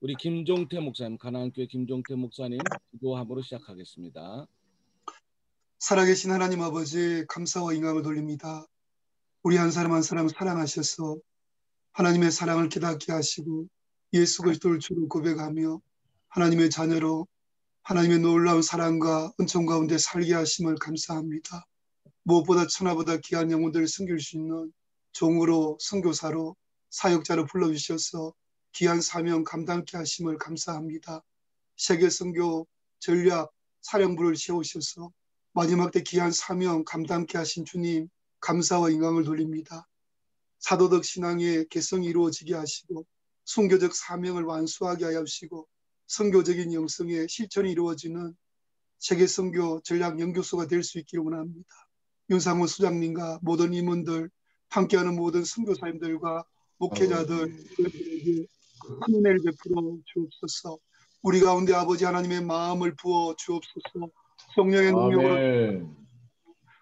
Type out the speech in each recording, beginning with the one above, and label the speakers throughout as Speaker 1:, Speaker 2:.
Speaker 1: 우리 김종태 목사님, 가나안교회 김종태 목사님 기도함으로 시작하겠습니다.
Speaker 2: 살아계신 하나님 아버지, 감사와 영광을 돌립니다. 우리 한 사람 한 사람 사랑하셔서 하나님의 사랑을 깨닫게 하시고 예수 그리스도를 주로 고백하며 하나님의 자녀로 하나님의 놀라운 사랑과 은총 가운데 살게 하심을 감사합니다. 무엇보다 천하보다 귀한 영혼들을 섬길 수 있는 종으로, 선교사로, 사역자로 불러주셔서 귀한 사명 감당케 하심을 감사합니다. 세계 선교 전략 사령부를 세우셔서 마지막 때 귀한 사명 감당케 하신 주님, 감사와 영광을 돌립니다. 사도적 신앙의 개성이 이루어지게 하시고 순교적 사명을 완수하게 하여 주시고 선교적인 영성의 실천이 이루어지는 세계 선교 전략 연구소가 될 수 있기를 원합니다. 윤상호 수장님과 모든 임원들, 함께하는 모든 선교사님들과 목회자들에게 큰 은혜를 베풀어 주옵소서. 우리 가운데 아버지 하나님의 마음을 부어 주옵소서. 성령의 능력으로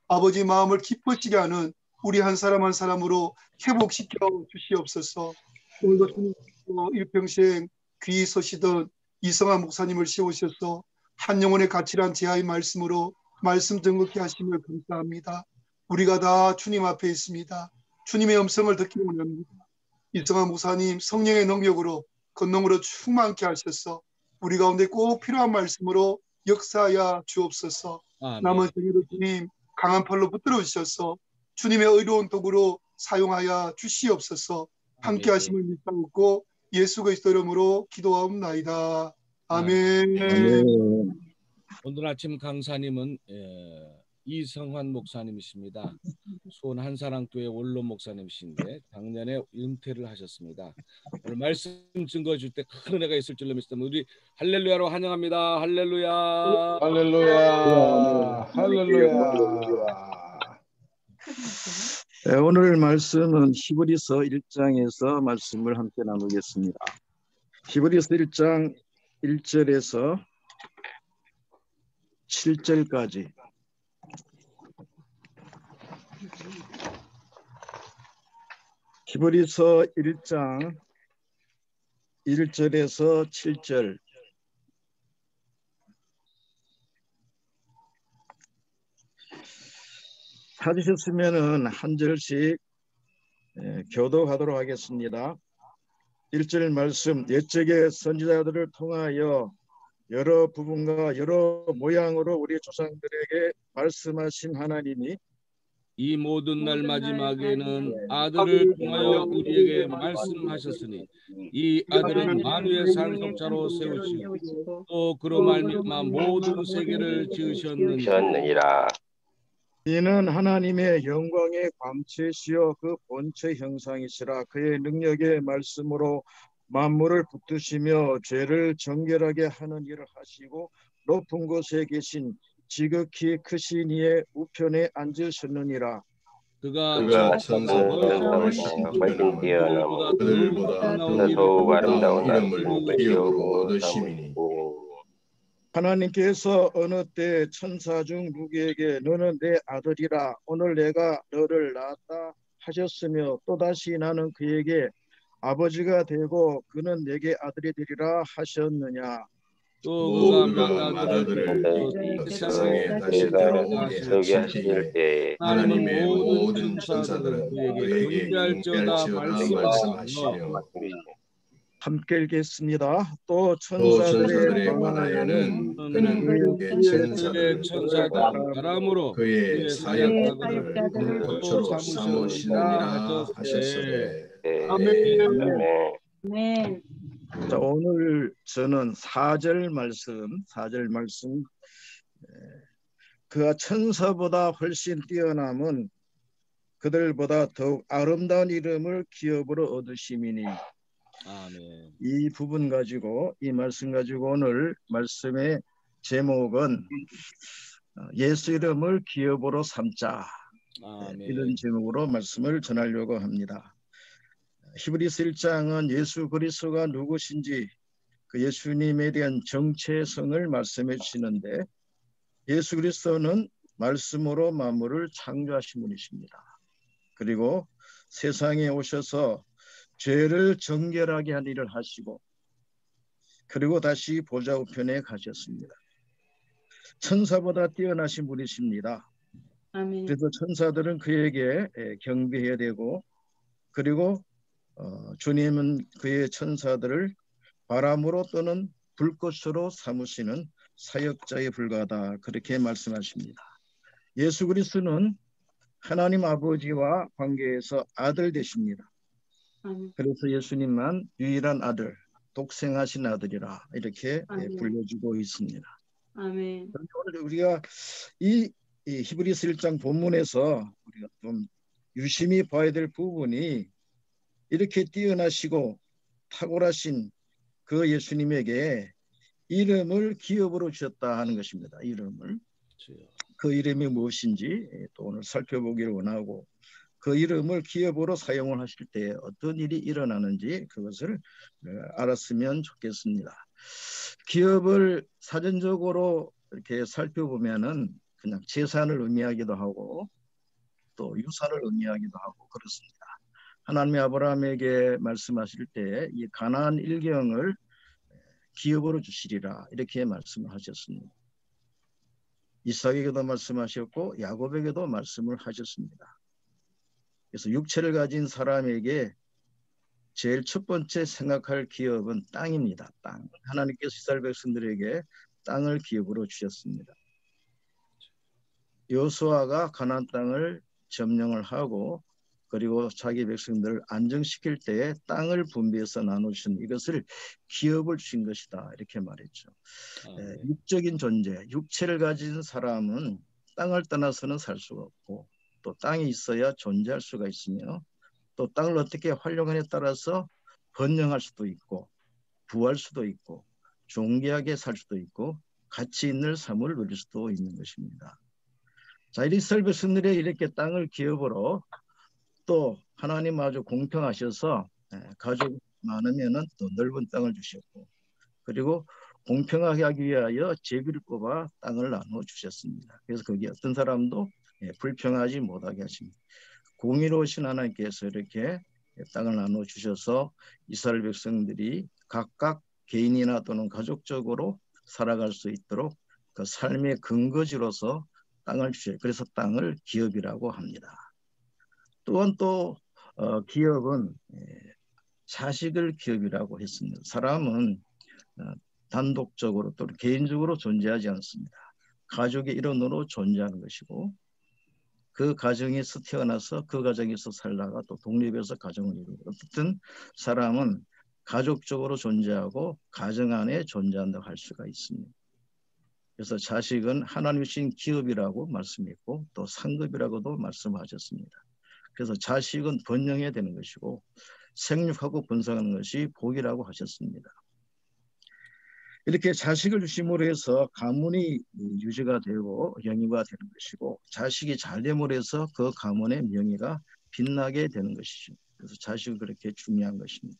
Speaker 2: 아버지 마음을 기뻐지게 하는 우리 한 사람 한 사람으로 회복시켜 주시옵소서. 오늘도 일평생 귀히 서시던 이성한 목사님을 세우셔서 한 영혼의 가치란 제하의 말씀으로 말씀 정확히 하심을 감사합니다. 우리가 다 주님 앞에 있습니다. 주님의 음성을 듣기를 원합니다. 이성한 목사님 성령의 능력으로 권능으로 충만케 하셔서 우리 가운데 꼭 필요한 말씀으로 역사하여 주옵소서. 남은 생애도 주님 강한 팔로 붙들어 주셔서 주님의 의로운 도구로 사용하여 주시옵소서. 함께 하심을 믿사옵고 예수 그리스도 이름으로 기도하옵나이다. 아멘.
Speaker 1: 오늘 아침 강사님은 이성환 목사님이십니다. 수원 한사랑교회 원로 목사님이신데 작년에 은퇴를 하셨습니다. 오늘 말씀 증거 줄 때 큰 은혜가 있을 줄로 믿습니다. 우리 할렐루야로 환영합니다. 할렐루야.
Speaker 3: 할렐루야. 할렐루야.
Speaker 4: 네, 오늘 말씀은 히브리서 1장에서 말씀을 함께 나누겠습니다. 히브리서 1장 1절에서 7절까지 히브리서 1장 1절에서 7절 찾으셨으면 한 절씩 교독하도록 하겠습니다. 1절 말씀, 옛적의 선지자들을 통하여 여러 부분과 여러 모양으로 우리 조상들에게 말씀하신 하나님이
Speaker 1: 이 모든 날 마지막에는 아들을 통하여 우리에게 말씀하셨으니 이 아들은 만유의 상속자로 세우시고 또 그로 말미암아 모든 세계를 지으셨느니라.
Speaker 4: 이는 하나님의 영광의 광채시여 그 본체 형상이시라. 그의 능력의 말씀으로 만물을 붙드시며 죄를 정결하게 하는 일을 하시고 높은 곳에 계신 지극히 크신 이의 우편에 앉으셨느니라.
Speaker 1: 그가 천사보다 훨씬 뛰어나고 그들보다 더욱 아름다운 이름을 기업으로 얻으심이니
Speaker 4: 하나님께서 어느 때 천사 중 누구에게 너는 내 아들이라 오늘 내가 너를 낳았다 하셨으며 또다시 나는 그에게 아버지가 되고 그는 내게 아들이 되리라 하셨느냐.
Speaker 1: 또 그가 몇 아들을 세상에 다시 태어나게 하실 때에 하나님의 모든 천사들은 그에게 경배할지어다 말씀하시며
Speaker 4: 함께 읽겠습니다. 또 천사들의 광야에는
Speaker 1: 그는 그의 천사들 바람으로 그의 사역자들을 불꽃으로 삼으시느니라 하셨으되
Speaker 2: 아멘.
Speaker 4: 자, 오늘 저는 4절 말씀 그가 천사보다 훨씬 뛰어남은 그들보다 더욱 아름다운 이름을 기업으로 얻으심이니.
Speaker 1: 아멘.
Speaker 4: 이 부분 가지고 이 말씀 가지고 오늘 말씀의 제목은 예수 이름을 기업으로 삼자. 이런 제목으로 말씀을 전하려고 합니다. 히브리서 1장은 예수 그리스도가 누구신지 그 예수님에 대한 정체성을 말씀해 주시는데 예수 그리스도는 말씀으로 만물을 창조하신 분이십니다. 그리고 세상에 오셔서 죄를 정결하게 한 일을 하시고 그리고 다시 보좌 우편에 가셨습니다. 천사보다 뛰어나신 분이십니다.
Speaker 5: 아멘.
Speaker 4: 그래서 천사들은 그에게 경배해야 되고, 그리고 주님은 그의 천사들을 바람으로 또는 불꽃으로 삼으시는 사역자에 불과하다, 그렇게 말씀하십니다. 예수 그리스도는 하나님 아버지와 관계에서 아들 되십니다.
Speaker 5: 아멘.
Speaker 4: 그래서 예수님만 유일한 아들, 독생하신 아들이라 이렇게
Speaker 5: 아멘.
Speaker 4: 불려주고 있습니다.
Speaker 5: 아멘.
Speaker 4: 그런데 오늘 우리가 이 히브리서 1장 본문에서 우리가 좀 유심히 봐야 될 부분이, 이렇게 뛰어나시고 탁월하신 그 예수님에게 이름을 기업으로 주셨다 하는 것입니다. 이름을. 그 이름이 무엇인지 또 오늘 살펴보기를 원하고, 그 이름을 기업으로 사용을 하실 때 어떤 일이 일어나는지 그것을 알았으면 좋겠습니다. 기업을 사전적으로 이렇게 살펴보면은 그냥 재산을 의미하기도 하고 또 유산을 의미하기도 하고 그렇습니다. 하나님이 아브라함에게 말씀하실 때 이 가나안 일경을 기업으로 주시리라 이렇게 말씀을 하셨습니다. 이삭에게도 말씀하셨고 야곱에게도 말씀을 하셨습니다. 그래서 육체를 가진 사람에게 제일 첫 번째 생각할 기업은 땅입니다. 땅. 하나님께서 이스라엘 백성들에게 땅을 기업으로 주셨습니다. 여호수아가 가나안 땅을 점령을 하고 그리고 자기 백성들을 안정시킬 때에 땅을 분배해서 나누신 이것을 기업을 주신 것이다 이렇게 말했죠. 육적인 존재, 육체를 가진 사람은 땅을 떠나서는 살 수가 없고 또 땅이 있어야 존재할 수가 있으며 또 땅을 어떻게 활용하냐에 따라서 번영할 수도 있고 부할 수도 있고 존귀하게 살 수도 있고 가치 있는 삶을 누릴 수도 있는 것입니다. 자, 이스라엘 백성들이 이렇게 땅을 기업으로 또 하나님 아주 공평하셔서 가족 많으면은 또 넓은 땅을 주셨고 그리고 공평하게 하기 위하여 제비를 뽑아 땅을 나누어 주셨습니다. 그래서 거기 어떤 사람도 불평하지 못하게 하십니다. 공의로우신 하나님께서 이렇게 땅을 나누어 주셔서 이스라엘 백성들이 각각 개인이나 또는 가족적으로 살아갈 수 있도록 그 삶의 근거지로서 땅을 주셔요. 그래서 땅을 기업이라고 합니다. 또한 또 기업은 자식을 기업이라고 했습니다. 사람은 단독적으로 또 개인적으로 존재하지 않습니다. 가족의 일원으로 존재하는 것이고 그 가정에서 태어나서 그 가정에서 살다가 또 독립해서 가정을 이루고 어쨌든 사람은 가족적으로 존재하고 가정 안에 존재한다고 할 수가 있습니다. 그래서 자식은 하나님이 주신 기업이라고 말씀했고 또 상급이라고도 말씀하셨습니다. 그래서 자식은 번영해야 되는 것이고 생육하고 번성하는 것이 복이라고 하셨습니다. 이렇게 자식을 주심으로 해서 가문이 유지가 되고 영위가 되는 것이고 자식이 잘 됨으로 해서 그 가문의 명예가 빛나게 되는 것이죠. 그래서 자식은 그렇게 중요한 것입니다.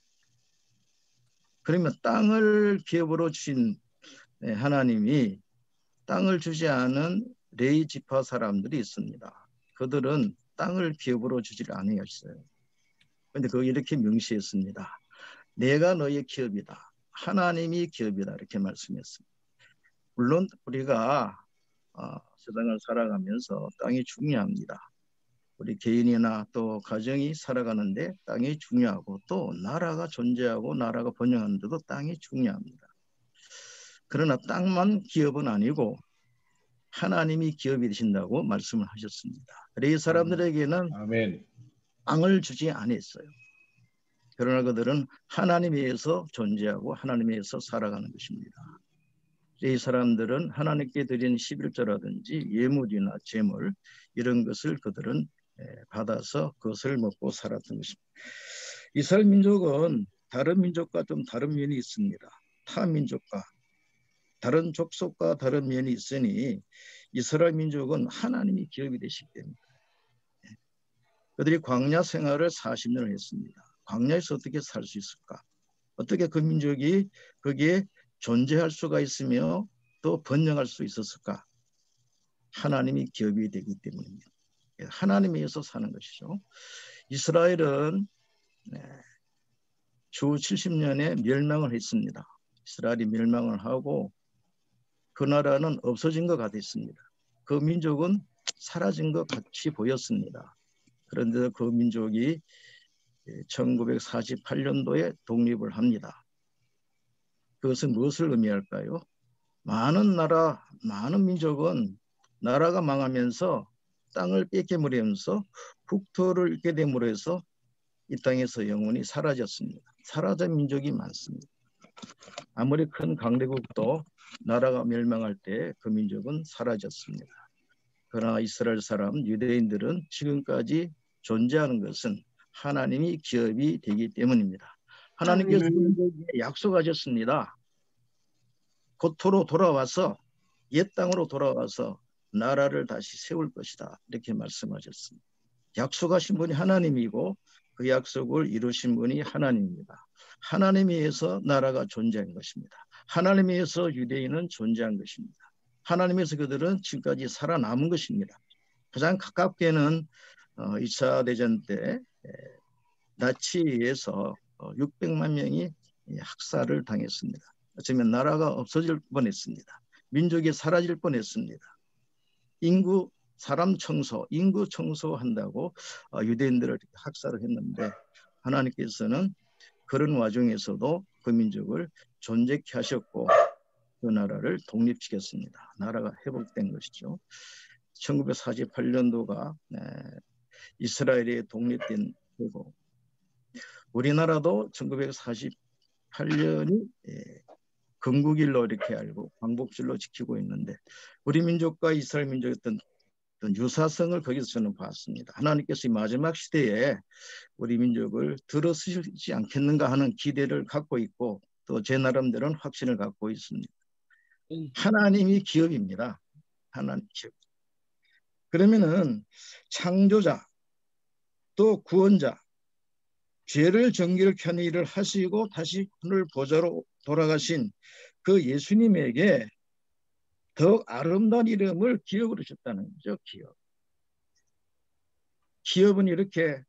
Speaker 4: 그러면 땅을 기업으로 주신 하나님이 땅을 주지 않은 레위 지파 사람들이 있습니다. 그들은 땅을 기업으로 주지 않으셨어요. 그런데 그거 이렇게 명시했습니다. 내가 너의 기업이다. 하나님이 기업이다 이렇게 말씀했습니다. 물론 우리가 세상을 살아가면서 땅이 중요합니다. 우리 개인이나 또 가정이 살아가는데 땅이 중요하고 또 나라가 존재하고 나라가 번영하는데도 땅이 중요합니다. 그러나 땅만 기업은 아니고 하나님이 기업이 되신다고 말씀을 하셨습니다. 이 사람들에게는
Speaker 3: 아멘.
Speaker 4: 땅을 주지 않았어요. 그러나 그들은 하나님에 의해서 존재하고 하나님에 의해서 살아가는 것입니다. 이 사람들은 하나님께 드린 11조라든지 예물이나 재물 이런 것을 그들은 받아서 그것을 먹고 살았던 것입니다. 이스라엘 민족은 다른 민족과 좀 다른 면이 있습니다. 타 민족과 다른 족속과 다른 면이 있으니 이스라엘 민족은 하나님이 기업이 되시기 때문에 그들이 광야 생활을 40년을 했습니다. 광야에서 어떻게 살 수 있을까? 어떻게 그 민족이 거기에 존재할 수가 있으며 또 번영할 수 있었을까? 하나님이 기업이 되기 때문입니다. 하나님에 의해서 사는 것이죠. 이스라엘은 주 70년에 멸망을 했습니다. 이스라엘이 멸망을 하고 그 나라는 없어진 것 같았습니다. 그 민족은 사라진 것 같이 보였습니다. 그런데 그 민족이 1948년도에 독립을 합니다. 그것은 무엇을 의미할까요? 많은 나라, 많은 민족은 나라가 망하면서 땅을 뺏겨버리면서 국토를 잃게 됨으로 해서 이 땅에서 영원히 사라졌습니다. 사라진 민족이 많습니다. 아무리 큰 강대국도 나라가 멸망할 때 그 민족은 사라졌습니다. 그러나 이스라엘 사람, 유대인들은 지금까지 존재하는 것은 하나님이 기업이 되기 때문입니다. 하나님께서 약속하셨습니다. 고토로 돌아와서 옛 땅으로 돌아와서 나라를 다시 세울 것이다. 이렇게 말씀하셨습니다. 약속하신 분이 하나님이고 그 약속을 이루신 분이 하나님입니다. 하나님에 의해서 나라가 존재한 것입니다. 하나님에 의해서 유대인은 존재한 것입니다. 하나님에서 그들은 지금까지 살아남은 것입니다. 가장 가깝게는 2차 대전 때 나치에 의해서 600만 명이 학살을 당했습니다. 어쩌면 나라가 없어질 뻔했습니다. 민족이 사라질 뻔했습니다. 사람 청소, 인구 청소한다고 유대인들을 학살을 했는데 하나님께서는 그런 와중에서도 그 민족을 존재케 하셨고 그 나라를 독립시켰습니다. 나라가 회복된 것이죠. 1948년도가 이스라엘이 독립된 해고 우리나라도 1948년이 건국일로 이렇게 알고 광복절로 지키고 있는데 우리 민족과 이스라엘 민족의 어떤 유사성을 거기서 저는 봤습니다. 하나님께서 이 마지막 시대에 우리 민족을 들어쓰시지 않겠는가 하는 기대를 갖고 있고 또 제 나름대로는 확신을 갖고 있습니다. 하나님이 기업입니다. 하나님 기업. 그러면은 창조자 또 구원자 죄를 정결케 하는 일을 하시고 다시 하늘 보좌로 돌아가신 그 예수님에게 더욱 아름다운 이름을 기업으로 주셨다는 거죠. 기업. 기업은 이렇게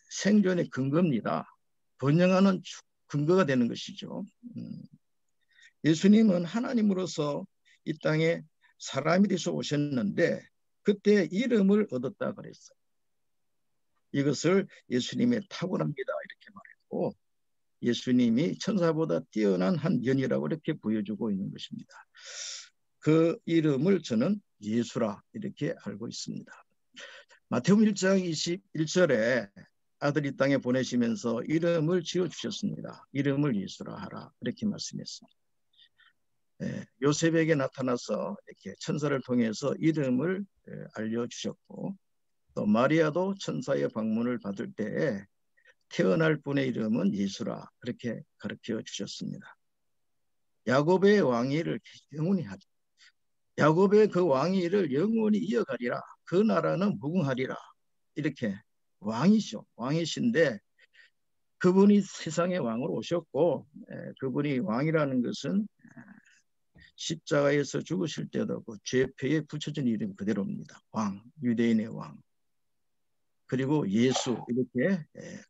Speaker 4: 생존의 근거입니다. 번영하는 근거가 되는 것이죠. 예수님은 하나님으로서 이 땅에 사람이 되셔 오셨는데 그때 이름을 얻었다 그랬어요. 이것을 예수님의 탁월합니다 이렇게 말했고 예수님이 천사보다 뛰어난 한 연이라고 이렇게 보여주고 있는 것입니다. 그 이름을 저는 예수라 이렇게 알고 있습니다. 마태복음 1장 21절에 아들이 땅에 보내시면서 이름을 지어주셨습니다. 이름을 예수라 하라 이렇게 말씀했습니다. 요셉에게 나타나서 이렇게 천사를 통해서 이름을 알려주셨고 또 마리아도 천사의 방문을 받을 때에 태어날 분의 이름은 예수라 그렇게 가르쳐 주셨습니다. 야곱의 왕위를 영원히 하죠. 야곱의 그 왕위를 영원히 이어가리라. 그 나라는 무궁하리라. 이렇게 왕이시오. 왕이신데 그분이 세상의 왕으로 오셨고 그분이 왕이라는 것은 십자가에서 죽으실 때도 그 죄표에 붙여진 이름 그대로입니다. 왕, 유대인의 왕. 그리고 예수 이렇게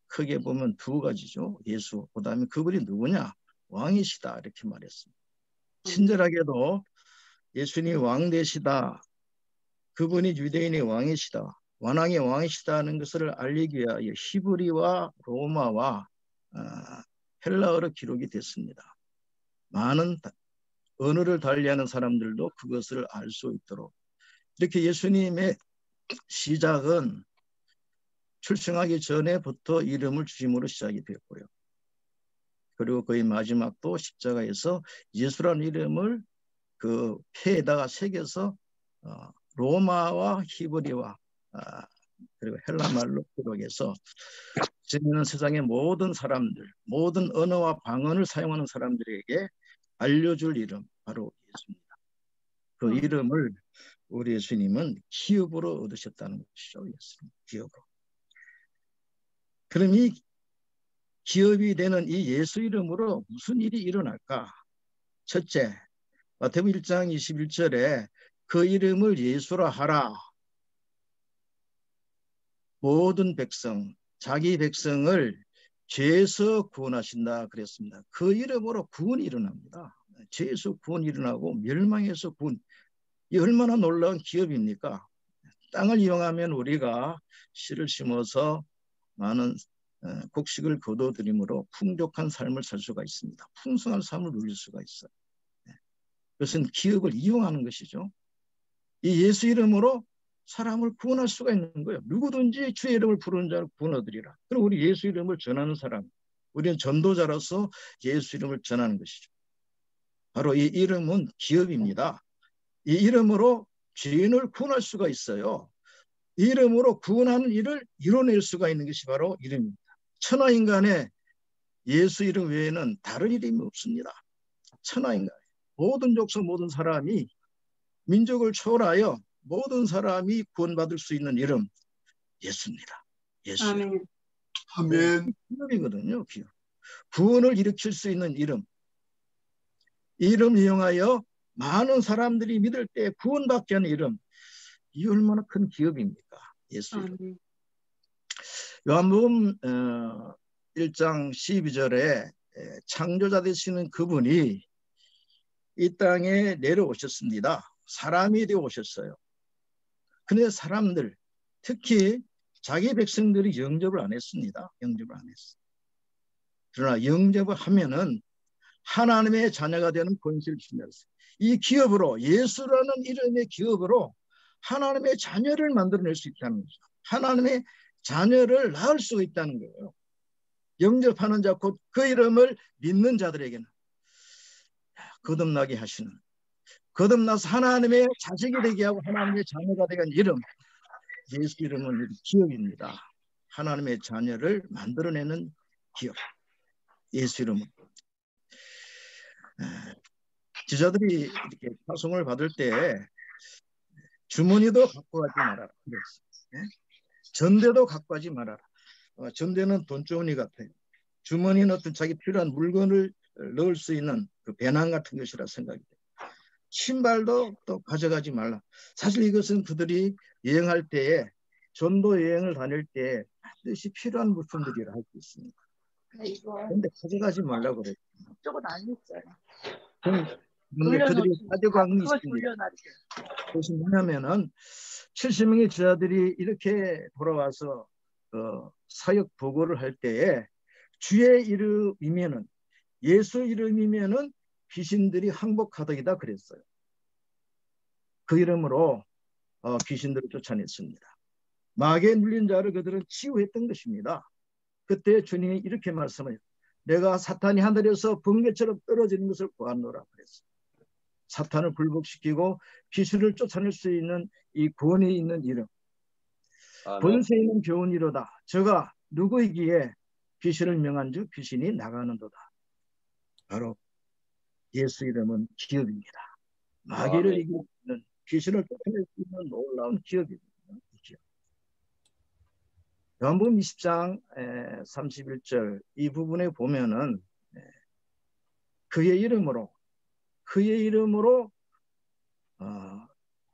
Speaker 4: 크게 보면 두 가지죠. 예수 그다음에 그분이 누구냐? 왕이시다 이렇게 말했습니다. 친절하게도 예수님 왕 되시다. 그분이 유대인의 왕이시다. 완왕의 왕이시다는 것을 알리기 위하여 히브리와 로마와 헬라어로 기록이 됐습니다. 많은 언어를 달리하는 사람들도 그것을 알 수 있도록 이렇게 예수님의 시작은 출생하기 전에부터 이름을 주심으로 시작이 되었고요. 그리고 거의 마지막도 십자가에서 예수라는 이름을 그 폐에다가 새겨서 로마와 히브리와 그리고 헬라말로 기록해서 지금은 세상의 모든 사람들, 모든 언어와 방언을 사용하는 사람들에게 알려줄 이름 바로 예수입니다. 그 이름을 우리 예수님은 기업으로 얻으셨다는 것이죠. 예수님 기업으로. 그럼 이 기업이 되는 이 예수 이름으로 무슨 일이 일어날까? 첫째, 마태복음 1장 21절에 그 이름을 예수라 하라. 모든 백성, 자기 백성을 죄에서 구원하신다 그랬습니다. 그 이름으로 구원이 일어납니다. 죄에서 구원이 일어나고 멸망에서 구원. 이 얼마나 놀라운 기업입니까? 땅을 이용하면 우리가 씨를 심어서 많은 곡식을 거둬들임으로 풍족한 삶을 살 수가 있습니다. 풍성한 삶을 누릴 수가 있어요. 그것은 기업을 이용하는 것이죠. 이 예수 이름으로 사람을 구원할 수가 있는 거예요. 누구든지 주의 이름을 부르는 자를 구원 얻으리라. 그럼 우리 예수 이름을 전하는 사람, 우리는 전도자로서 예수 이름을 전하는 것이죠. 바로 이 이름은 기업입니다. 이 이름으로 죄인을 구원할 수가 있어요. 이 이름으로 구원하는 일을 이뤄낼 수가 있는 것이 바로 이름입니다. 천하인간의 예수 이름 외에는 다른 이름이 없습니다. 천하인간 모든 족속 모든 사람이 민족을 초월하여 모든 사람이 구원받을 수 있는 이름 예수입니다. 예수.
Speaker 5: 아멘.
Speaker 2: 아멘.
Speaker 4: 기업이거든요. 기업. 구원을 일으킬 수 있는 이름. 이 이름 이용하여 많은 사람들이 믿을 때 구원받게 하는 이름. 이 얼마나 큰 기업입니까? 예수 이름.
Speaker 5: 아멘.
Speaker 4: 요한복음 1장 12절에 창조자 되시는 그분이 이 땅에 내려오셨습니다. 사람이 되어 오셨어요. 그런데 사람들, 특히 자기 백성들이 영접을 안 했습니다. 영접을 안 했어요. 그러나 영접을 하면은 하나님의 자녀가 되는 권세를 주셨어요. 이 기업으로, 예수라는 이름의 기업으로 하나님의 자녀를 만들어낼 수 있다는 거죠. 하나님의 자녀를 낳을 수 있다는 거예요. 영접하는 자, 곧 그 이름을 믿는 자들에게는 거듭나게 하시는, 거듭나서 하나님의 자식이 되게 하고 하나님의 자녀가 되게 하는 이름, 예수 이름은 기업입니다. 하나님의 자녀를 만들어내는 기업, 예수 이름은. 지자들이 이렇게 파송을 받을 때 주머니도 갖고 가지 말아라. 전대도 갖고 가지 말아라. 전대는 돈주머니 같아요. 주머니는 어떤 자기 필요한 물건을 넣을 수 있는 그 배낭 같은 것이라 생각이 돼요. 신발도 또 가져가지 말라. 사실 이것은 그들이 여행할 때에, 전도 여행을 다닐 때 반드시 필요한 물품들이라 할 수 있습니다. 그런데 가져가지 말라고 그랬죠.
Speaker 6: 저건 안 있잖아.
Speaker 4: 그런데 그들이 가져가는 게 있습니다. 그것이 뭐냐면은 70명의 제자들이 이렇게 돌아와서 사역 보고를 할 때에 주의 이름이면은, 예수 이름이면은 귀신들이 항복하더이다 그랬어요. 그 이름으로 귀신들을 쫓아냈습니다. 마귀에 눌린 자를 그들은 치유했던 것입니다. 그때 주님이 이렇게 말씀해요. 내가 사탄이 하늘에서 번개처럼 떨어지는 것을 보았노라 그랬어요. 사탄을 굴복시키고 귀신을 쫓아낼 수 있는 이 권위 있는 이름. 권세 있는 교훈이로다. 저가 누구이기에 귀신을 명한 즉 귀신이 나가는도다. 바로 예수 이름은 기업입니다. 마귀를 이기는, 귀신을 쫓아낼 수 있는 놀라운 기업입니다. 기업. 요한복음 20장 31절 이 부분에 보면은 그의 이름으로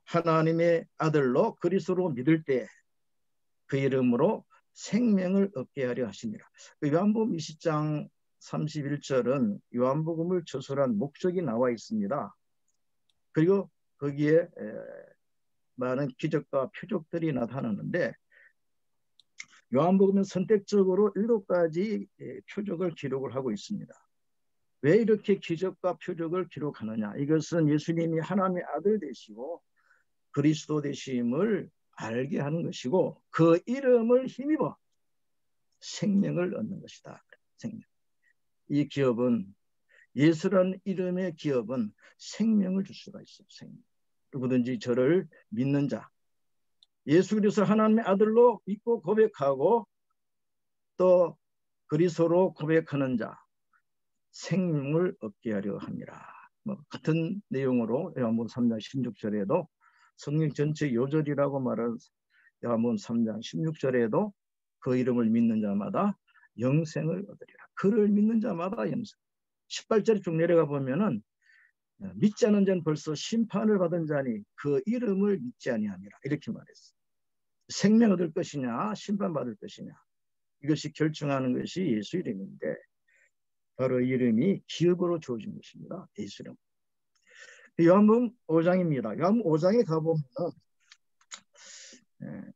Speaker 4: 하나님의 아들로 그리스도로 믿을 때 그 이름으로 생명을 얻게 하려 하십니다. 요한복음 20장 31절은 요한복음을 저술한 목적이 나와 있습니다. 그리고 거기에 많은 기적과 표적들이 나타나는데 요한복음은 선택적으로 7가지 표적을 기록을 하고 있습니다. 왜 이렇게 기적과 표적을 기록하느냐? 이것은 예수님이 하나님의 아들 되시고 그리스도 되심을 알게 하는 것이고 그 이름을 힘입어 생명을 얻는 것이다. 생명. 이 기업은, 예수라는 이름의 기업은 생명을 줄 수가 있어요. 생명. 누구든지 저를 믿는 자, 예수 그리스도 하나님의 아들로 믿고 고백하고 또 그리스도로 고백하는 자, 생명을 얻게 하려 합니다. 같은 내용으로 요한복음 3장 16절에도 성경 전체 요절이라고 말하는 요한복음 3장 16절에도 그 이름을 믿는 자마다 영생을 얻으리라. 그를 믿는 자마다 영생. 18절 쭉 내려가 보면은 믿지 않은 자는 벌써 심판을 받은 자니 그 이름을 믿지 아니함이라. 이렇게 말했어요. 생명 얻을 것이냐 심판받을 것이냐. 이것이 결정하는 것이 예수 이름인데 바로 이름이 기업으로 주어진 것입니다. 예수 이름. 요한복음 5장입니다. 요한복음 5장에 가보면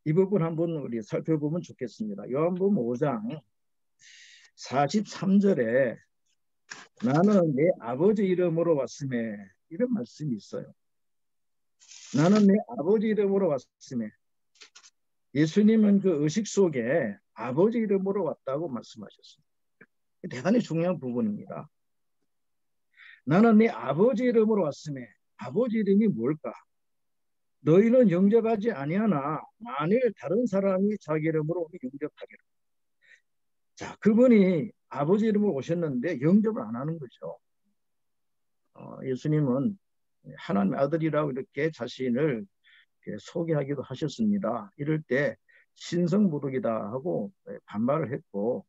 Speaker 4: 이 부분 한번 우리 살펴보면 좋겠습니다. 요한복음 5장 43절에 나는 내 아버지 이름으로 왔음에 이런 말씀이 있어요. 나는 내 아버지 이름으로 왔음에 예수님은 그 의식 속에 아버지 이름으로 왔다고 말씀하셨습니다. 대단히 중요한 부분입니다. 나는 내 아버지 이름으로 왔음에 아버지 이름이 뭘까? 너희는 영접하지 아니하나 만일 다른 사람이 자기 이름으로 오면 영접하리라. 자, 그분이 아버지 이름으로 오셨는데 영접을 안 하는 거죠. 예수님은 하나님의 아들이라고 이렇게 자신을 이렇게 소개하기도 하셨습니다. 이럴 때 신성모독이다 하고 반발을 했고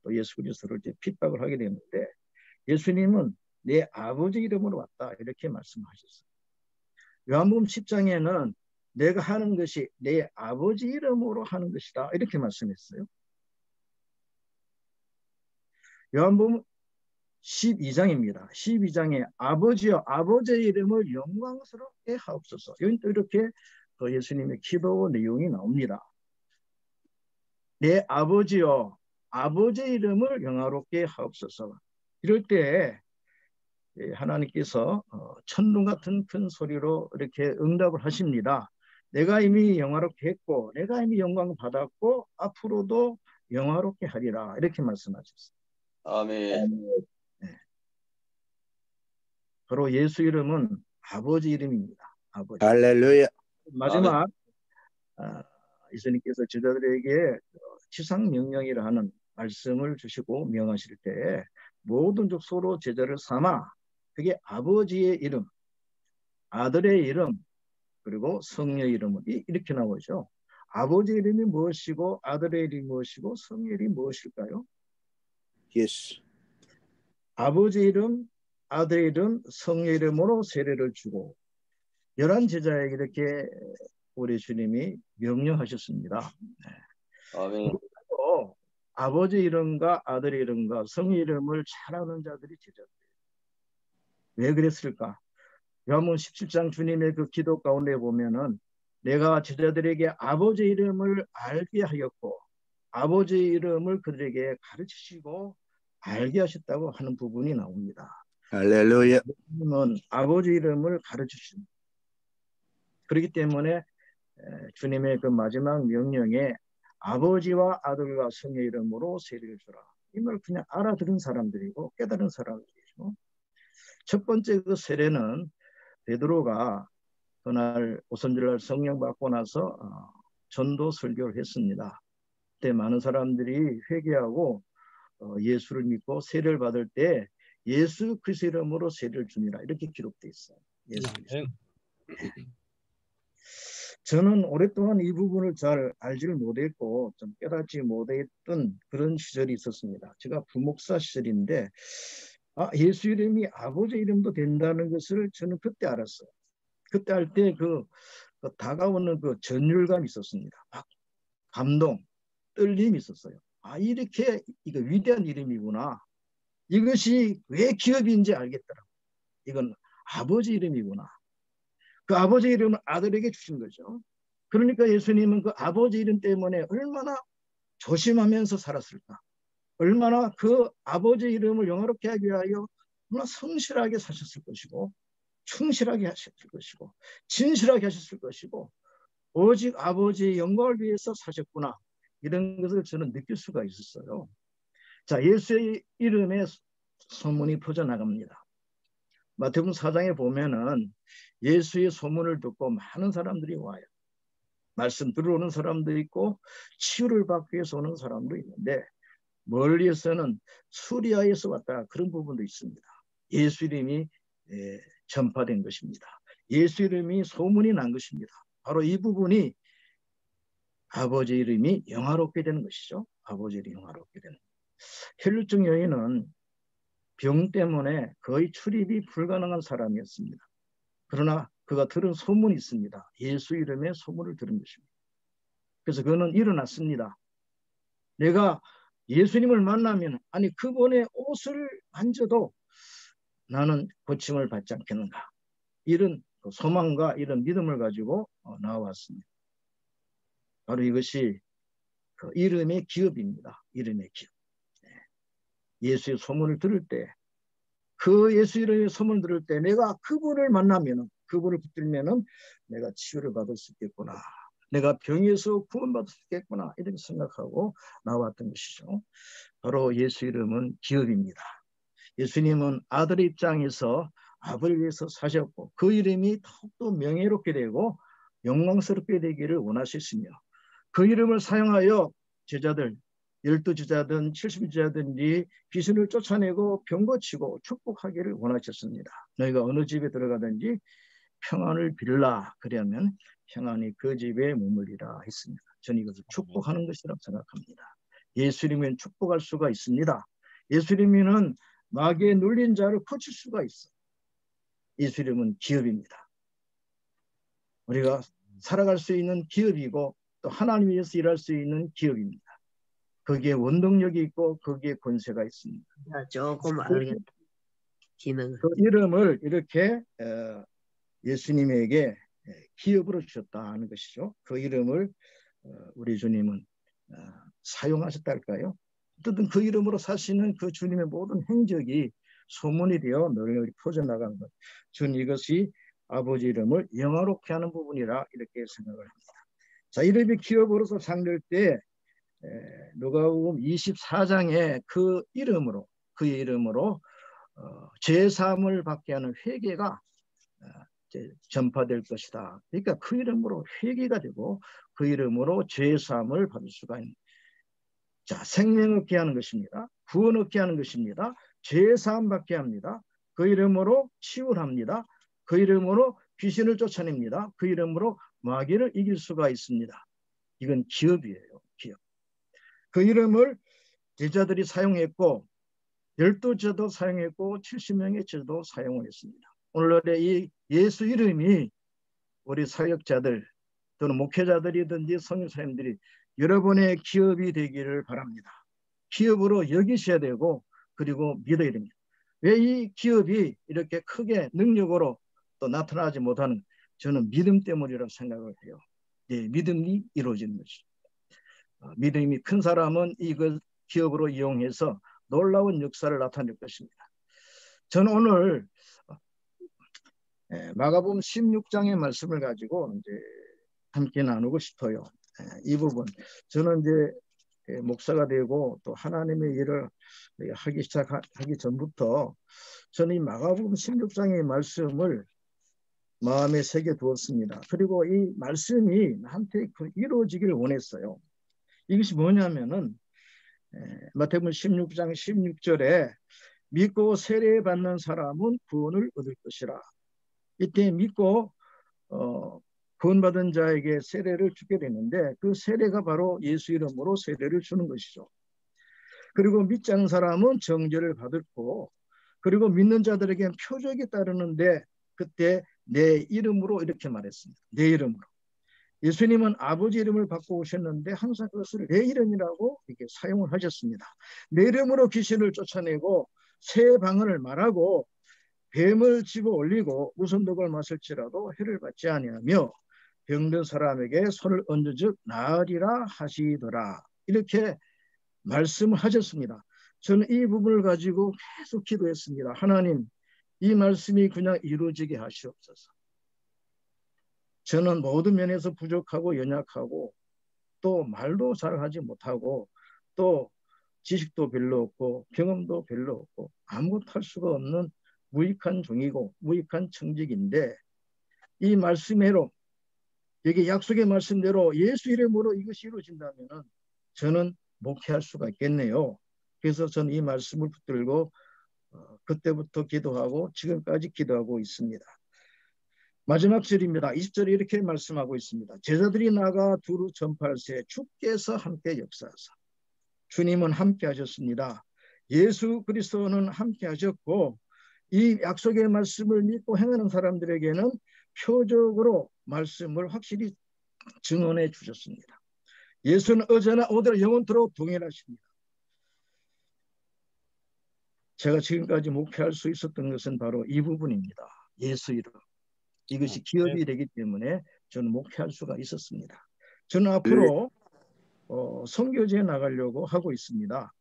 Speaker 4: 또 예수 그리스도를 핍박을 하게 됐는데 예수님은 내 아버지 이름으로 왔다 이렇게 말씀하셨어요. 요한복음 10장에는 내가 하는 것이 내 아버지 이름으로 하는 것이다 이렇게 말씀했어요. 요한복음 12장입니다. 12장에 아버지여 아버지의 이름을 영광스럽게 하옵소서. 여기 또 이렇게 예수님의 기도 내용이 나옵니다. 내 아버지여 아버지의 이름을 영화롭게 하옵소서. 이럴 때 하나님께서 천둥 같은 큰 소리로 이렇게 응답을 하십니다. 내가 이미 영화롭게 했고 내가 이미 영광을 받았고 앞으로도 영화롭게 하리라 이렇게 말씀하셨어요.
Speaker 6: 아멘.
Speaker 4: 네. 바로 예수 이름은 아버지 이름입니다. 아버지.
Speaker 3: 할렐루야.
Speaker 4: 마지막 예수님께서 제자들에게 지상명령이라 하는 말씀을 주시고 명하실 때 모든 족속으로 제자를 삼아 그게 아버지의 이름, 아들의 이름, 그리고 성령의 이름은 이렇게 나오죠. 아버지의 이름이 무엇이고 아들의 이름이 무엇이고 성령의 이름이 무엇일까요?
Speaker 3: Yes.
Speaker 4: 아버지 이름, 아들의 이름, 성령의 이름으로 세례를 주고 11 제자에게 이렇게 우리 주님이 명령하셨습니다.
Speaker 6: 아멘.
Speaker 4: 아버지 이름과 아들의 이름과 성의 이름을 잘 아는 자들이 제자들이에요. 왜 그랬을까? 요한복음 17장 주님의 그 기도 가운데 보면은 내가 제자들에게 아버지 이름을 알게 하였고 아버지 이름을 그들에게 가르치시고 알게 하셨다고 하는 부분이 나옵니다.
Speaker 3: 할렐루야.
Speaker 4: 주님은 아버지 이름을 가르치십니다. 그렇기 때문에 주님의 그 마지막 명령에 아버지와 아들과 성의 이름으로 세례를 주라. 이 말 그냥 알아들은 사람들이고 깨달은 사람들이죠. 첫 번째 그 세례는 베드로가 그날 오순절날 성령 받고 나서 전도 설교를 했습니다. 그때 많은 사람들이 회개하고 예수를 믿고 세례를 받을 때 예수 그리스도 이름으로 세례를 줍니다. 이렇게 기록되어 있어요. 예수 그리스도. 저는 오랫동안 이 부분을 잘 알지를 못했고 좀 깨닫지 못했던 그런 시절이 있었습니다. 제가 부목사 시절인데 예수 이름이 아버지 이름도 된다는 것을 저는 그때 알았어요. 그때 할 때 그 다가오는 그 전율감이 있었습니다. 막 감동, 떨림이 있었어요. 이렇게 이거 위대한 이름이구나. 이것이 왜 기업인지 알겠더라고요. 이건 아버지 이름이구나. 그 아버지 이름을 아들에게 주신 거죠. 그러니까 예수님은 그 아버지 이름 때문에 얼마나 조심하면서 살았을까. 얼마나 그 아버지 이름을 영화롭게 하기 위하여 얼마나 성실하게 사셨을 것이고 충실하게 하셨을 것이고 진실하게 하셨을 것이고 오직 아버지의 영광을 위해서 사셨구나. 이런 것을 저는 느낄 수가 있었어요. 자, 예수의 이름에 소문이 퍼져나갑니다. 마태복음 4장에 보면은 예수의 소문을 듣고 많은 사람들이 와요. 말씀 들어오는 사람도 있고 치유를 받기 위해서 오는 사람도 있는데 멀리에서는 수리아에서 왔다 그런 부분도 있습니다. 예수 이름이 전파된 것입니다. 예수 이름이 소문이 난 것입니다. 바로 이 부분이 아버지 이름이 영화롭게 되는 것이죠. 아버지 이름이 영화롭게 되는. 혈루증 여인은 병 때문에 거의 출입이 불가능한 사람이었습니다. 그러나 그가 들은 소문이 있습니다. 예수 이름의 소문을 들은 것입니다. 그래서 그는 일어났습니다. 내가 예수님을 만나면 아니 그분의 옷을 만져도 나는 고침을 받지 않겠는가. 이런 소망과 이런 믿음을 가지고 나왔습니다. 바로 이것이 그 이름의 기업입니다. 이름의 기업. 예수의 소문을 들을 때, 그 예수 이름의 소문을 들을 때 내가 그분을 만나면은, 그분을 붙들면은 내가 치유를 받을 수 있겠구나. 내가 병에서 구원받을 수 있겠구나. 이렇게 생각하고 나왔던 것이죠. 바로 예수 이름은 기업입니다. 예수님은 아들의 입장에서 아버지를 위해서 사셨고 그 이름이 더욱더 명예롭게 되고 영광스럽게 되기를 원하셨으며 그 이름을 사용하여 제자들 12제자든 70제자든지 귀신을 쫓아내고 병 고치고 축복하기를 원하셨습니다. 너희가 어느 집에 들어가든지 평안을 빌라. 그러면 평안이 그 집에 머물리라 했습니다. 저는 이것을 축복하는 것이라고 생각합니다. 예수님은 축복할 수가 있습니다. 예수님은 마귀에 눌린 자를 고칠 수가 있어. 예수님은 기업입니다. 우리가 살아갈 수 있는 기업이고 또 하나님 위해서 일할 수 있는 기업입니다. 거기에 원동력이 있고 거기에 권세가 있습니다.
Speaker 7: 조금 알겠다. 기능.
Speaker 4: 그 이름을 이렇게 예수님에게 기업으로 주셨다 하는 것이죠. 그 이름을 우리 주님은 사용하셨다 할까요? 어쨌든 그 이름으로 사시는 그 주님의 모든 행적이 소문이 되어 널리 퍼져나간 것. 저는 이것이 아버지 이름을 영화롭게 하는 부분이라 이렇게 생각을 합니다. 자, 이름이 기업으로서 상될 때 누가복음 24장에 그 이름으로 그의 이름으로 죄사함을 받게 하는 회개가 전파될 것이다. 그러니까 그 이름으로 회개가 되고 그 이름으로 죄사함을 받을 수가 있는. 자, 생명 얻게 하는 것입니다. 구원 얻게 하는 것입니다. 죄사함 받게 합니다. 그 이름으로 치유를 합니다. 그 이름으로 귀신을 쫓아냅니다. 그 이름으로 마귀를 이길 수가 있습니다. 이건 기업이에요. 기업. 그 이름을 제자들이 사용했고 12제도 사용했고 70명의 제도 사용을 했습니다. 오늘날의 이 예수 이름이 우리 사역자들 또는 목회자들이든지 성교사님들이 여러분의 기업이 되기를 바랍니다. 기업으로 여기셔야 되고 그리고 믿어야 됩니다. 왜 이 기업이 이렇게 크게 능력으로 또 나타나지 못하는, 저는 믿음 때문이라고 생각을 해요. 네, 믿음이 이루어지는 것이죠. 믿음이 큰 사람은 이걸 기업으로 이용해서 놀라운 역사를 나타낼 것입니다. 저는 오늘 마가복음 16장의 말씀을 가지고 이제 함께 나누고 싶어요. 이 부분 저는 이제 목사가 되고 또 하나님의 일을 하기 전부터 저는 이 마가복음 16장의 말씀을 마음에 새겨 두었습니다. 그리고 이 말씀이 나한테 이루어지기를 원했어요. 이것이 뭐냐면은 마태복음 16장 16절에 믿고 세례받는 사람은 구원을 얻을 것이라. 이때 믿고 구원받은 자에게 세례를 주게 되는데 그 세례가 바로 예수 이름으로 세례를 주는 것이죠. 그리고 믿지 않는 사람은 정죄를 받고 그리고 믿는 자들에게 표적이 따르는데 그때 내 이름으로 이렇게 말했습니다. 내 이름으로. 예수님은 아버지 이름을 받고 오셨는데 항상 그것을 내 이름이라고 이렇게 사용을 하셨습니다. 내 이름으로 귀신을 쫓아내고 새 방언을 말하고 뱀을 집어 올리고 무슨 독을 마실지라도 해를 받지 아니하며 병든 사람에게 손을 얹어즉 나으리라 하시더라. 이렇게 말씀을 하셨습니다. 저는 이 부분을 가지고 계속 기도했습니다. 하나님, 이 말씀이 그냥 이루어지게 하시옵소서. 저는 모든 면에서 부족하고 연약하고 또 말도 잘하지 못하고 또 지식도 별로 없고 경험도 별로 없고 아무것도 할 수가 없는 무익한 종이고 무익한 청직인데 이 말씀대로 여기 약속의 말씀대로 예수 이름으로 이것이 이루어진다면 저는 목회할 수가 있겠네요. 그래서 저는 이 말씀을 붙들고 그때부터 기도하고 지금까지 기도하고 있습니다. 마지막 절입니다. 20절에 이렇게 말씀하고 있습니다. 제자들이 나가 두루 전파할세 주께서 함께 역사하사. 주님은 함께 하셨습니다. 예수 그리스도는 함께 하셨고 이 약속의 말씀을 믿고 행하는 사람들에게는 표적으로 말씀을 확실히 증언해 주셨습니다. 예수는 어제나 오늘 영원토록 동일하십니다. 제가 지금까지 목회할 수 있었던 것은 바로 이 부분입니다. 예수 이름. 이것이 기업이 되기 때문에 저는 목회할 수가 있었습니다. 저는 앞으로 선교지에 나가려고 하고 있습니다.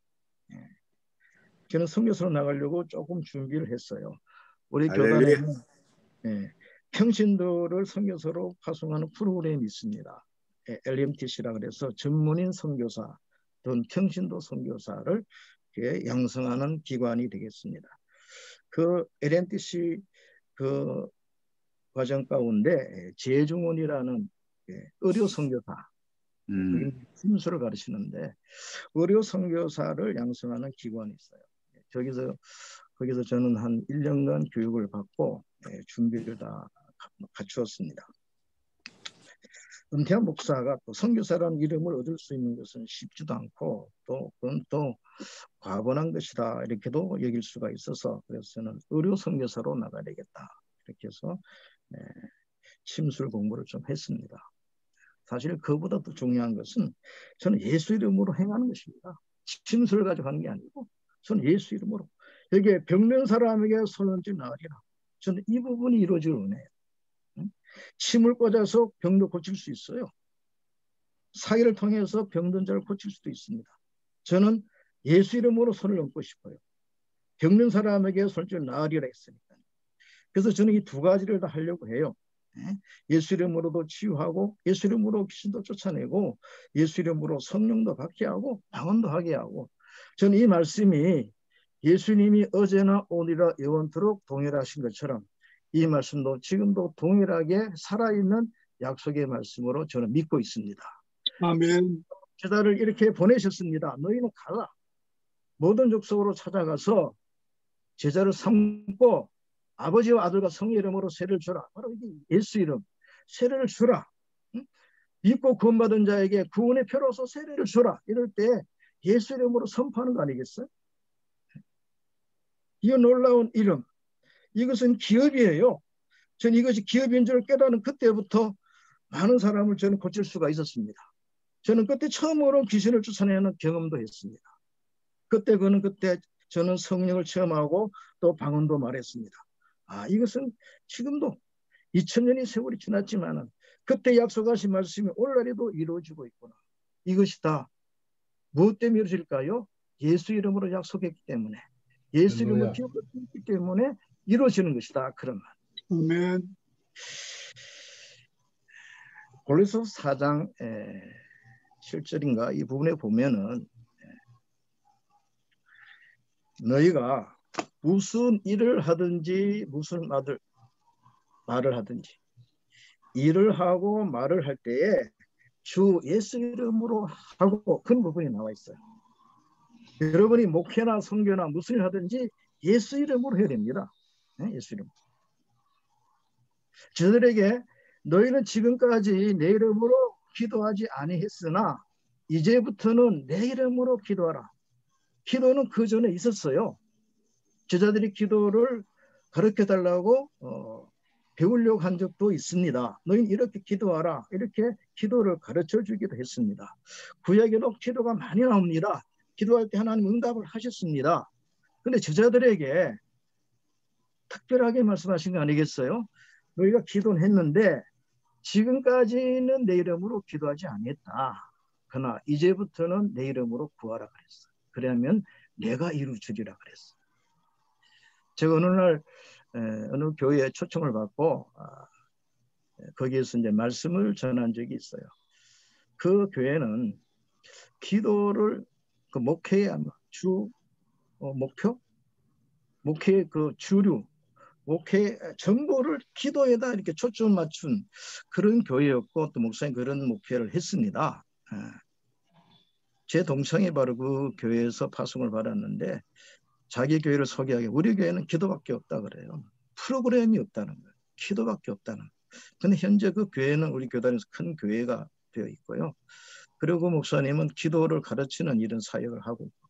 Speaker 4: 저는 선교사로 나가려고 조금 준비를 했어요. 우리 교단에는 평신도를 선교사로 파송하는 프로그램이 있습니다. LMTC라 그래서 전문인 선교사 또는 평신도 선교사를 양성하는 기관이 되겠습니다. 그 LMTC 그 과정 가운데 재중원이라는 의료 선교사 심수를 가르치는데 의료 선교사를 양성하는 기관이 있어요. 거기서 저는 한 1년간 교육을 받고 준비를 다 갖추었습니다. 은퇴한 목사가 또 선교사라는 이름을 얻을 수 있는 것은 쉽지도 않고 또 그건 또 과분한 것이다 이렇게도 여길 수가 있어서 그래서 저는 의료 선교사로 나가야 되겠다 이렇게 해서 심술 공부를 좀 했습니다. 사실 그보다 더 중요한 것은 저는 예수 이름으로 행하는 것입니다. 심술을 가지고 하는 게 아니고 저는 예수 이름으로 여기에 병든 사람에게 손을 얹지 나으리라. 저는 이 부분이 이루어질 은혜예요. 침을 꽂아서 병도 고칠 수 있어요. 사기를 통해서 병든 자를 고칠 수도 있습니다. 저는 예수 이름으로 손을 얹고 싶어요. 병든 사람에게 손을 얹지 나으리라 했으니까. 그래서 저는 이 두 가지를 다 하려고 해요. 예수 이름으로도 치유하고 예수 이름으로 귀신도 쫓아내고 예수 이름으로 성령도 받게 하고 방언도 하게 하고 저는 이 말씀이 예수님이 어제나 오늘이라 영원토록 동일하신 것처럼 이 말씀도 지금도 동일하게 살아있는 약속의 말씀으로 저는 믿고 있습니다.
Speaker 2: 아멘.
Speaker 4: 제자를 이렇게 보내셨습니다. 너희는 가라. 모든 족속으로 찾아가서 제자를 삼고 아버지와 아들과 성령 이름으로 세례를 주라. 바로 이게 예수 이름 세례를 주라. 믿고 구원받은 자에게 구원의 표로서 세례를 주라. 이럴 때 예수 이름으로 선포하는 거 아니겠어요? 이 놀라운 이름. 이것은 기업이에요. 저는 이것이 기업인 줄 깨닫는 그때부터 많은 사람을 저는 고칠 수가 있었습니다. 저는 그때 처음으로 귀신을 쫓아내는 경험도 했습니다. 그때 저는 성령을 체험하고 또 방언도 말했습니다. 이것은 지금도 2000년의 세월이 지났지만은 그때 약속하신 말씀이 오늘날에도 이루어지고 있구나. 이것이 다 무엇 때문에 이루어질까요? 예수 이름으로 약속했기 때문에 예수 이름으로 기억했기 때문에 이루어지는 것이다. 그런 말.
Speaker 2: 아멘.
Speaker 4: 골로새서 4장 7절인가 이 부분에 보면은 너희가 무슨 일을 하든지 무슨 말을 하든지 일을 하고 말을 할 때에 주 예수 이름으로 하고 그런 부분이 나와 있어요. 여러분이 목회나 선교나 무슨 일 하든지 예수 이름으로 해야 됩니다. 예수 이름. 저들에게 너희는 지금까지 내 이름으로 기도하지 아니했으나 이제부터는 내 이름으로 기도하라. 기도는 그 전에 있었어요. 제자들이 기도를 가르쳐달라고 배우려고 한 적도 있습니다. 너희는 이렇게 기도하라. 이렇게 기도를 가르쳐 주기도 했습니다. 구약에도 기도가 많이 나옵니다. 기도할 때 하나님 응답을 하셨습니다. 그런데 제자들에게 특별하게 말씀하신 거 아니겠어요? 너희가 기도는 했는데 지금까지는 내 이름으로 기도하지 않았다. 그러나 이제부터는 내 이름으로 구하라 그랬어. 그러면 내가 이루어주리라 그랬어. 제가 어느 날 어느 교회에 초청을 받고 거기에서 이제 말씀을 전한 적이 있어요. 그 교회는 기도를 그 목회의 목회의 그 주류 목회 전부를 기도에다 이렇게 초점 맞춘 그런 교회였고 또 목사님 그런 목회를 했습니다. 제 동창이 바로 그 교회에서 파송을 받았는데 자기 교회를 소개하기 우리 교회는 기도밖에 없다 그래요. 프로그램이 없다는 거예요. 기도밖에 없다는 거예요. 근데 현재 그 교회는 우리 교단에서 큰 교회가 되어 있고요. 그리고 목사님은 기도를 가르치는 이런 사역을 하고 있고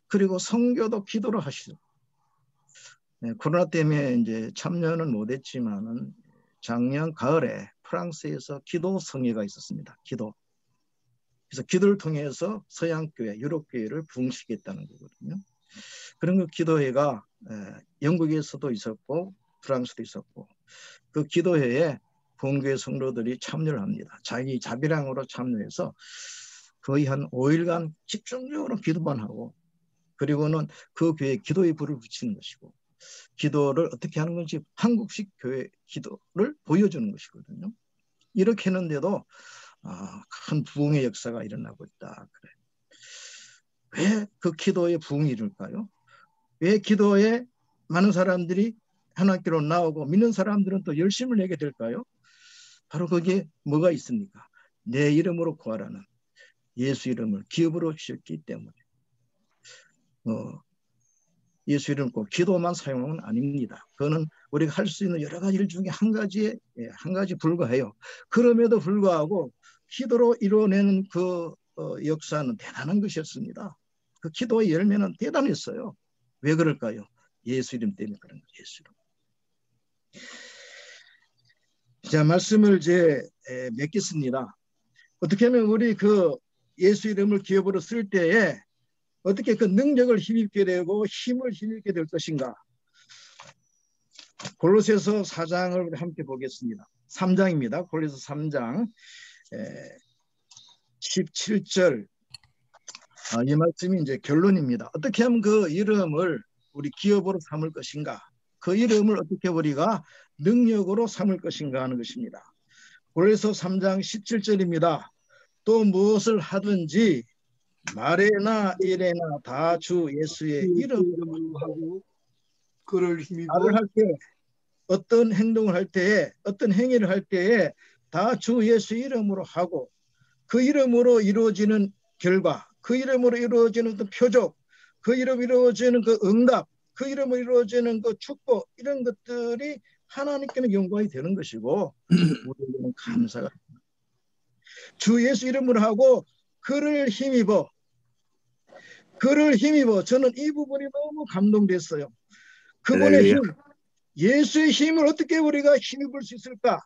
Speaker 4: 그리고 선교도 기도를 하시죠. 코로나 때문에 이제 참여는 못했지만은 작년 가을에 프랑스에서 기도 성회가 있었습니다. 기도. 그래서 기도를 통해서 서양 교회, 유럽 교회를 부흥시켰다는 거거든요. 그런 그 기도회가 영국에서도 있었고 프랑스도 있었고 그 기도회에 본교회 성도들이 참여를 합니다. 자기 자비량으로 참여해서 거의 한 5일간 집중적으로 기도만 하고 그리고는 그 교회에 기도의 불을 붙이는 것이고 기도를 어떻게 하는 건지 한국식 교회 기도를 보여주는 것이거든요. 이렇게 했는데도 큰 부흥의 역사가 일어나고 있다. 그래. 왜 그 기도에 부흥이 일을까요? 왜 기도에 많은 사람들이 하나님께로 나오고 믿는 사람들은 또 열심을 내게 될까요? 바로 거기에 뭐가 있습니까? 내 이름으로 구하라는 예수 이름을 기업으로 주셨기 때문에 예수 이름 꼭 기도만 사용하는 건 아닙니다. 그거는 우리가 할 수 있는 여러 가지 일 중에 한 가지 불과해요. 그럼에도 불구하고 기도로 이루어내는 그 역사는 대단한 것이었습니다. 그 기도의 열매는 대단했어요. 왜 그럴까요? 예수 이름 때문에 그런 거예요. 예수 이름. 자, 말씀을 이제 맺겠습니다. 어떻게 하면 우리 그 예수 이름을 기업으로 쓸 때에 어떻게 그 능력을 힘입게 되고 힘을 힘입게 될 것인가? 골로새서 4장을 함께 보겠습니다. 3장입니다. 골로새 3장 17절. 이 말씀이 이제 결론입니다. 어떻게 하면 그 이름을 우리 기업으로 삼을 것인가? 그 이름을 어떻게 우리가 능력으로 삼을 것인가 하는 것입니다. 골로새 3장 17절입니다. 또 무엇을 하든지 말에나 일에나 다 주 예수의 이름으로 하고
Speaker 2: 그를 힘입어
Speaker 4: 말을 할 때 어떤 행동을 할 때에 어떤 행위를 할 때에 다 주 예수 이름으로 하고 그 이름으로 이루어지는 결과 그 이름으로 이루어지는 그 표적 그 이름으로 이루어지는 그 응답 그 이름으로 이루어지는 그 축복 이런 것들이 하나님께는 영광이 되는 것이고 우리에게는 감사가 주 예수 이름으로 하고 그를 힘입어 저는 이 부분이 너무 감동됐어요. 그분의 힘, 예수의 힘을 어떻게 우리가 힘입을 수 있을까?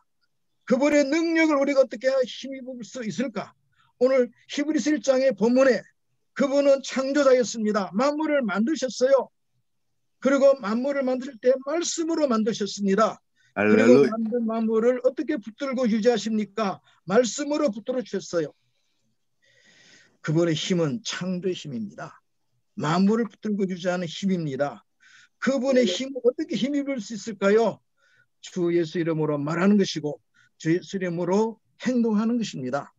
Speaker 4: 그분의 능력을 우리가 어떻게 힘입을 수 있을까? 오늘 히브리서 1장의 본문에 그분은 창조자였습니다. 만물을 만드셨어요. 그리고 만물을 만들 때 말씀으로 만드셨습니다. 그리고 만든 만물을 어떻게 붙들고 유지하십니까? 말씀으로 붙들어 주셨어요. 그분의 힘은 창조의 힘입니다. 만물을 붙들고 유지하는 힘입니다. 그분의 힘을 어떻게 힘입을 수 있을까요? 주 예수 이름으로 말하는 것이고 주 예수 이름으로 행동하는 것입니다.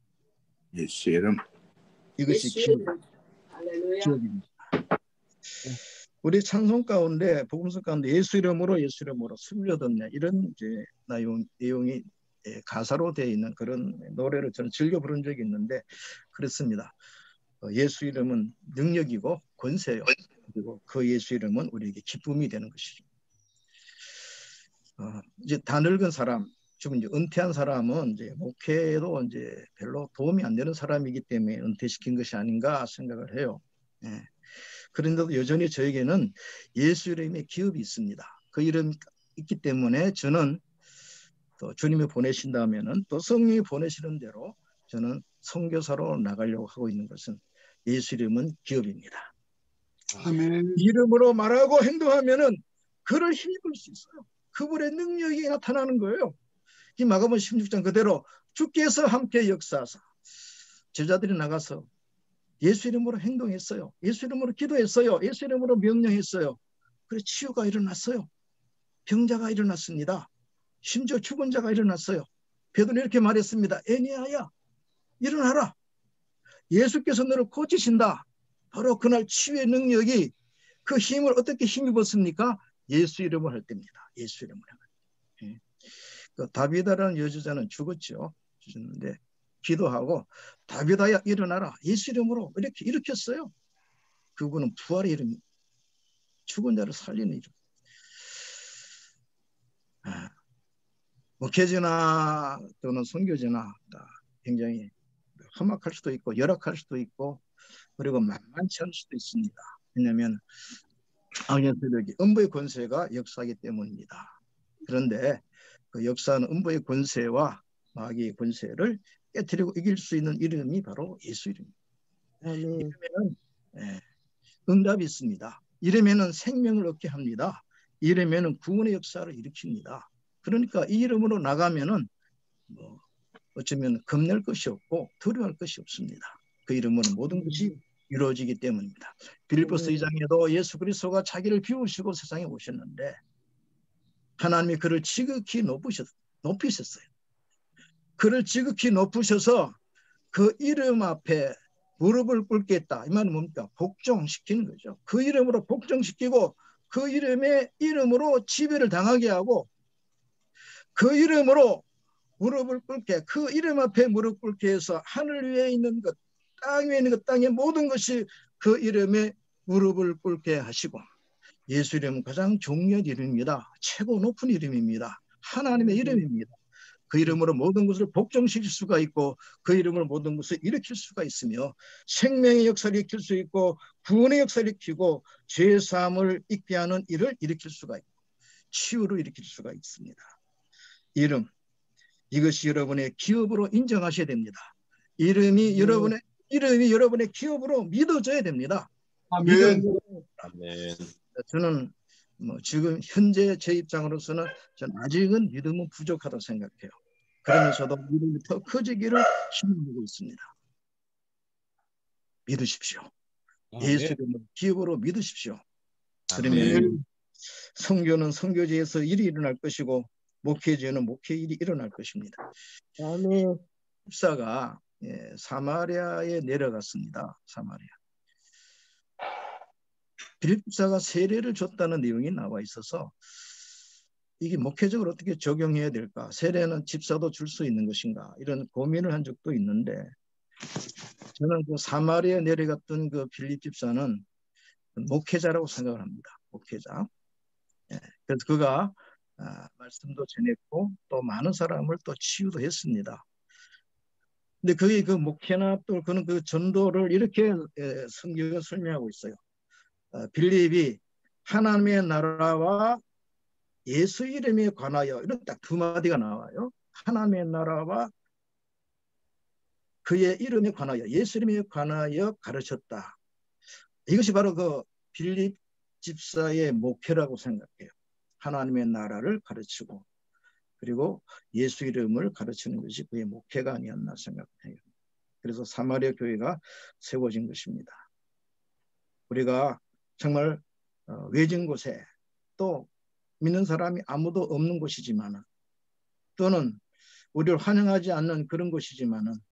Speaker 3: 예수 이름.
Speaker 4: 이것이 기업입니다. 우리 찬송 가운데 복음서 가운데 예수 이름으로 숨겨뒀네 이런 이제 내용이 가사로 되어 있는 그런 노래를 저는 즐겨 부른 적이 있는데 그렇습니다. 예수 이름은 능력이고 권세요. 그리고 그 예수 이름은 우리에게 기쁨이 되는 것이죠. 이제 다 늙은 사람, 지금 이제 은퇴한 사람은 이제 목회도 이제 별로 도움이 안 되는 사람이기 때문에 은퇴시킨 것이 아닌가 생각을 해요. 그런데도 여전히 저에게는 예수 이름의 기업이 있습니다. 그 이름이 있기 때문에 저는 또 주님이 보내신다면은 또 성령이 보내시는 대로 저는 선교사로 나가려고 하고 있는 것은 예수 이름은 기업입니다.
Speaker 2: 아멘.
Speaker 4: 이름으로 말하고 행동하면은 그를 힘입을 수 있어요. 그분의 능력이 나타나는 거예요. 이 마가복음 16장 그대로 주께서 함께 역사하사 제자들이 나가서 예수 이름으로 행동했어요. 예수 이름으로 기도했어요. 예수 이름으로 명령했어요. 그래서 치유가 일어났어요. 병자가 일어났습니다. 심지어 죽은 자가 일어났어요. 베드로 이렇게 말했습니다. 에니아야 일어나라. 예수께서 너를 고치신다. 바로 그날 치유의 능력이 그 힘을 어떻게 힘입었습니까? 예수 이름을 할 때입니다. 예수 이름을 할 때. 그 다비다라는 여주자는 죽었죠. 죽었는데 기도하고 다비다야 일어나라. 예수 이름으로 이렇게 일으켰어요. 그분은 부활의 이름이 죽은 자를 살리는 이름. 목회자나 또는 선교자나 굉장히 험악할 수도 있고 열악할 수도 있고 그리고 만만치 않을 수도 있습니다. 왜냐하면 악의 세력이 음부의 권세가 역사하기 때문입니다. 그런데 그 역사하는 음부의 권세와 마귀의 권세를 깨트리고 이길 수 있는 이름이 바로 예수 이름입니다. 이름에는 응답이 있습니다. 이름에는 생명을 얻게 합니다. 이름에는 구원의 역사를 일으킵니다. 그러니까 이 이름으로 나가면은 뭐 어쩌면 겁낼 것이 없고 두려워할 것이 없습니다. 그 이름으로 모든 것이 이루어지기 때문입니다. 빌립보서 2장에도 예수 그리스도가 자기를 비우시고 세상에 오셨는데 하나님이 그를 지극히 높이셨어요. 그를 지극히 높으셔서 그 이름 앞에 무릎을 꿇겠다. 이 말은 뭡니까? 복종시키는 거죠. 그 이름으로 복종시키고 그 이름으로 지배를 당하게 하고 그 이름으로 무릎을 꿇게, 그 이름 앞에 무릎 꿇게 해서 하늘 위에 있는 것, 땅 위에 있는 것, 땅의 모든 것이 그 이름에 무릎을 꿇게 하시고 예수 이름은 가장 존귀한 이름입니다. 최고 높은 이름입니다. 하나님의 이름입니다. 그 이름으로 모든 것을 복종시킬 수가 있고 그 이름으로 모든 것을 일으킬 수가 있으며 생명의 역사를 일으킬 수 있고 구원의 역사를 일으키고 죄사함을 잊게 하는 일을 일으킬 수가 있고 치유를 일으킬 수가 있습니다. 이름, 이것이 여러분의 기업으로 인정하셔야 됩니다. 이름이 여러분의 기업으로 믿어져야 됩니다.
Speaker 2: 아멘.
Speaker 6: 아멘.
Speaker 4: 저는 지금 현재 제 입장으로서는 저는 아직은 믿음은 부족하다고 생각해요. 그러면서도 믿음이 더 커지기를 희망하고 있습니다. 믿으십시오. 예수 이름으로 기업으로 믿으십시오. 그러면 선교는 선교지에서 일이 일어날 것이고 목회지에는 목회 일이 일어날 것입니다.
Speaker 7: 아멘.
Speaker 4: 집사가 사마리아에 내려갔습니다. 사마리아. 빌립 집사가 세례를 줬다는 내용이 나와 있어서 이게 목회적으로 어떻게 적용해야 될까? 세례는 집사도 줄 수 있는 것인가? 이런 고민을 한 적도 있는데 저는 그 사마리아에 내려갔던 그 빌립 집사는 목회자라고 생각을 합니다. 목회자. 그래서 그가 말씀도 전했고 또 많은 사람을 또 치유도 했습니다. 근데 그게 그 목회나 또 그는 그 전도를 이렇게 성경을 설명하고 있어요. 빌립이 하나님의 나라와 예수 이름에 관하여 이런 딱 두 마디가 나와요. 하나님의 나라와 그의 이름에 관하여 예수 이름에 관하여 가르쳤다. 이것이 바로 그 빌립 집사의 목회라고 생각해요. 하나님의 나라를 가르치고 그리고 예수 이름을 가르치는 것이 그의 목회가 아니었나 생각해요. 그래서 사마리아 교회가 세워진 것입니다. 우리가 정말 외진 곳에 또 믿는 사람이 아무도 없는 곳이지만 또는 우리를 환영하지 않는 그런 곳이지만